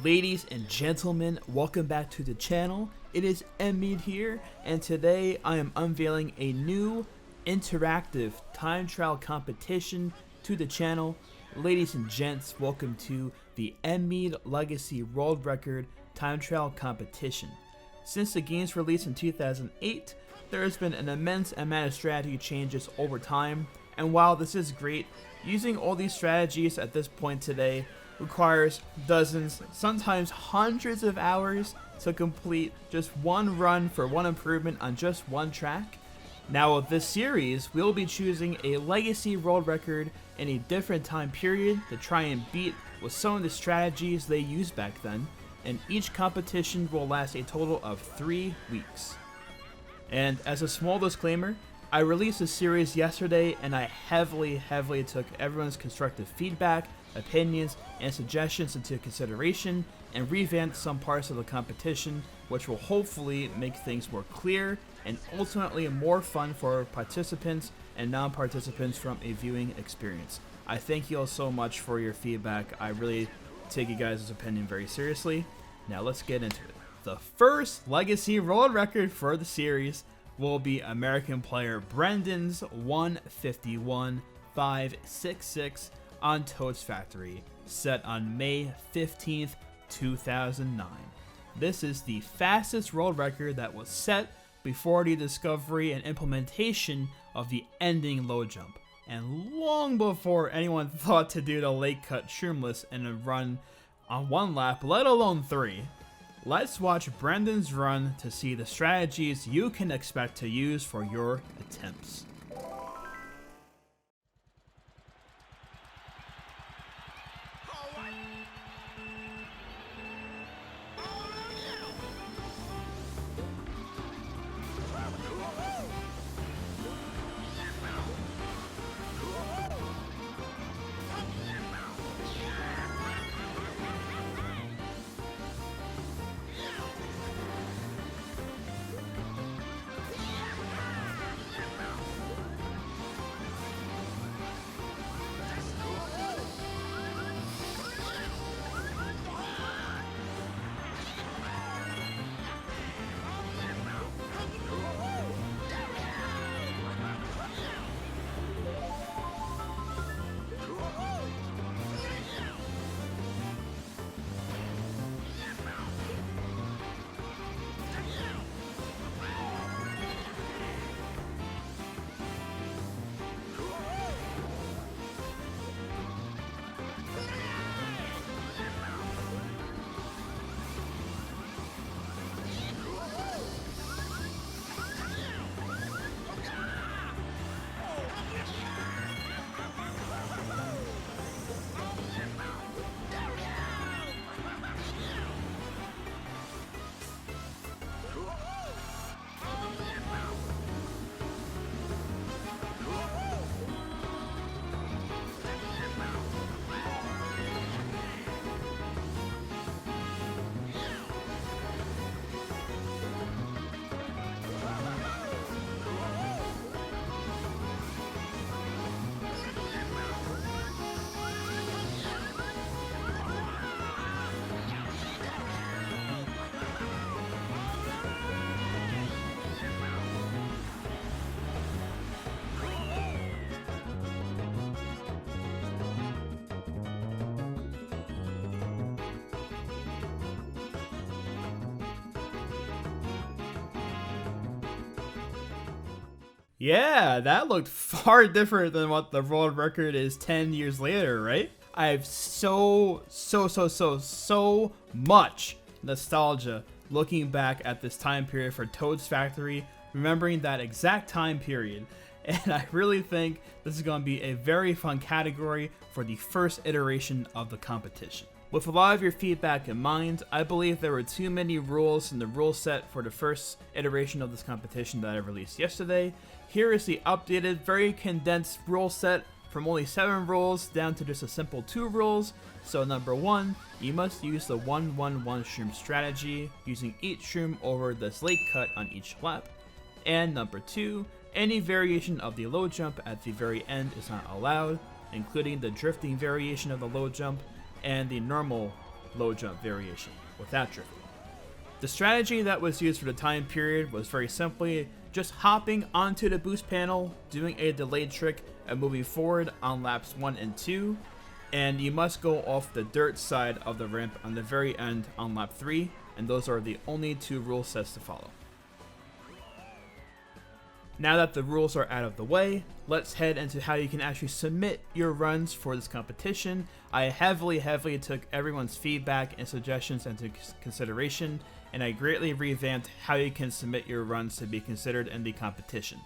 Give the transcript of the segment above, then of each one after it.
Ladies and gentlemen, welcome back to the channel. It is NMeade here, and today I am unveiling a new interactive time trial competition to the channel. Ladies and gents, welcome to the NMeade Legacy World Record Time Trial Competition. Since the game's release in 2008, there has been an immense amount of strategy changes over time, and while this is great, using all these strategies at this point today requires dozens, sometimes hundreds of hours to complete just one run for one improvement on just one track. Now with this series, we'll be choosing a legacy world record in a different time period to try and beat with some of the strategies they used back then, and each competition will last a total of 3 weeks. And as a small disclaimer, I released this series yesterday and I heavily took everyone's constructive feedback, opinions, and suggestions into consideration and revamped some parts of the competition, which will hopefully make things more clear and ultimately more fun for participants and non-participants from a viewing experience. I thank you all so much for your feedback. I really take you guys' opinion very seriously. Now let's get into it. The first legacy world record for the series will be American player Brendan's 151.566 on Toad's Factory, set on May 15th, 2009. This is the fastest world record that was set before the discovery and implementation of the ending low jump, and long before anyone thought to do the late cut shroomless in a run on 1 lap, let alone 3. Let's watch Brendan's run to see the strategies you can expect to use for your attempts. Yeah, that looked far different than what the world record is 10 years later, right? I have so much nostalgia looking back at this time period for Toad's Factory, remembering that exact time period. And I really think this is going to be a very fun category for the first iteration of the competition. With a lot of your feedback in mind, I believe there were too many rules in the rule set for the first iteration of this competition that I released yesterday. Here is the updated, very condensed rule set from only 7 rules down to just a simple 2 rules. So number 1, you must use the 1-1-1 shroom strategy, using each shroom over this late cut on each lap. And number 2, any variation of the low jump at the very end is not allowed, including the drifting variation of the low jump and the normal low jump variation without drifting. The strategy that was used for the time period was very simply just hopping onto the boost panel, doing a delayed trick, and moving forward on laps 1 and 2, and you must go off the dirt side of the ramp on the very end on lap 3, and those are the only 2 rule sets to follow. Now that the rules are out of the way, let's head into how you can actually submit your runs for this competition. I heavily took everyone's feedback and suggestions into consideration, and I greatly revamped how you can submit your runs to be considered in the competition.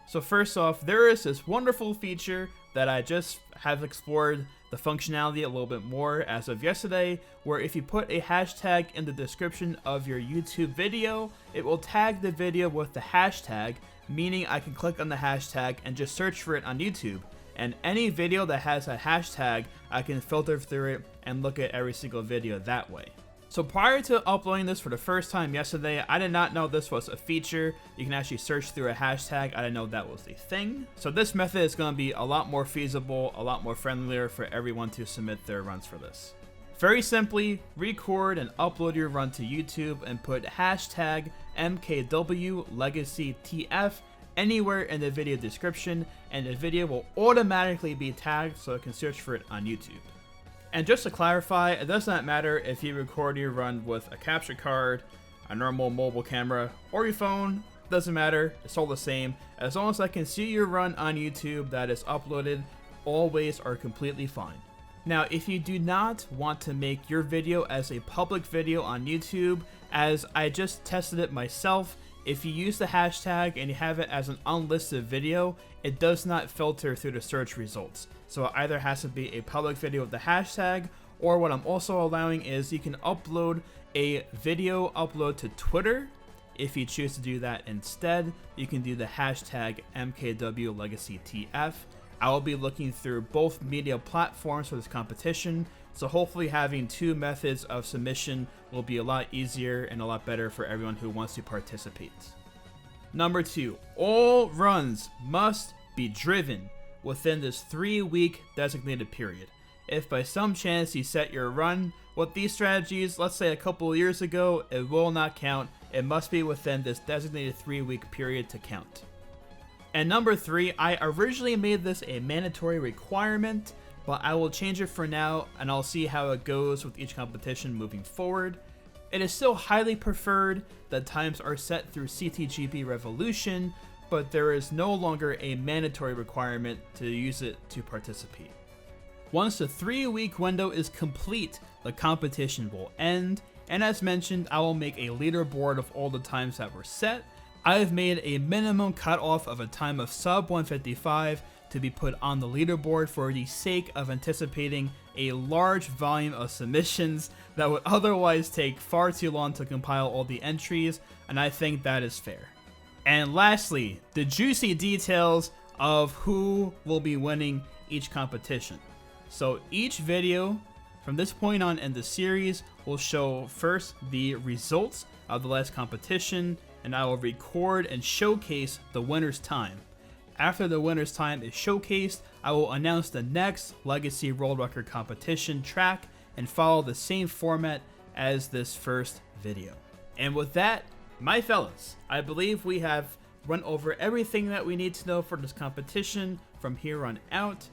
So first off, there is this wonderful feature that I just have explored the functionality a little bit more as of yesterday, where if you put a hashtag in the description of your YouTube video, it will tag the video with the hashtag, meaning I can click on the hashtag and just search for it on YouTube. And any video that has a hashtag, I can filter through it and look at every single video that way. So prior to uploading this for the first time yesterday, I did not know this was a feature. You can actually search through a hashtag. I didn't know that was a thing. So this method is going to be a lot more feasible, a lot more friendlier for everyone to submit their runs for this. Very simply, record and upload your run to YouTube and put hashtag MKWLegacyTF anywhere in the video description, and the video will automatically be tagged so it can search for it on YouTube. And just to clarify, it does not matter if you record your run with a capture card, a normal mobile camera, or your phone. Doesn't matter, it's all the same. As long as I can see your run on YouTube that is uploaded, all ways are completely fine. Now, if you do not want to make your video as a public video on YouTube, as I just tested it myself, if you use the hashtag and you have it as an unlisted video, it does not filter through the search results. So it either has to be a public video with the hashtag, or what I'm also allowing is you can upload a video upload to Twitter. If you choose to do that instead, you can do the hashtag MKWLegacyTF. I will be looking through both media platforms for this competition, so hopefully having 2 methods of submission will be a lot easier and a lot better for everyone who wants to participate. Number 2, all runs must be driven within this 3-week designated period. If by some chance you set your run with these strategies, let's say a couple of years ago, it will not count. It must be within this designated 3-week period to count. And number 3, I originally made this a mandatory requirement, but I will change it for now, and I'll see how it goes with each competition moving forward. It is still highly preferred that times are set through CTGP Revolution, but there is no longer a mandatory requirement to use it to participate. Once the 3-week window is complete, the competition will end, and as mentioned, I will make a leaderboard of all the times that were set. I have made a minimum cutoff of a time of sub 155 to be put on the leaderboard for the sake of anticipating a large volume of submissions that would otherwise take far too long to compile all the entries, and I think that is fair. And lastly, the juicy details of who will be winning each competition. So each video from this point on in the series will show first the results of the last competition, and I will record and showcase the winner's time. After the winner's time is showcased, I will announce the next Legacy World Record competition track and follow the same format as this first video. And with that, my fellas, I believe we have run over everything that we need to know for this competition from here on out.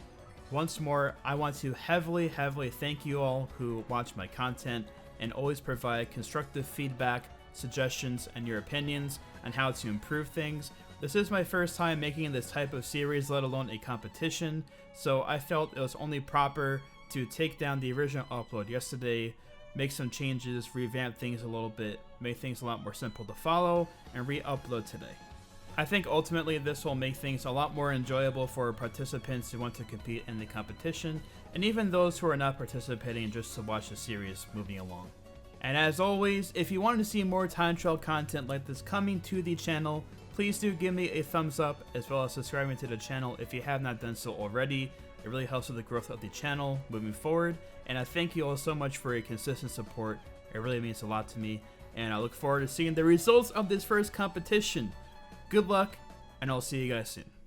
Once more, I want to heavily thank you all who watch my content and always provide constructive feedback, suggestions, and your opinions on how to improve things. This is my first time making this type of series, let alone a competition, so I felt it was only proper to take down the original upload yesterday, make some changes, revamp things a little bit, make things a lot more simple to follow, and re-upload today. I think ultimately this will make things a lot more enjoyable for participants who want to compete in the competition, and even those who are not participating just to watch the series moving along. And as always, if you want to see more time trial content like this coming to the channel, please do give me a thumbs up as well as subscribing to the channel if you have not done so already. It really helps with the growth of the channel moving forward, and I thank you all so much for your consistent support. It really means a lot to me, and I look forward to seeing the results of this first competition. Good luck, and I'll see you guys soon.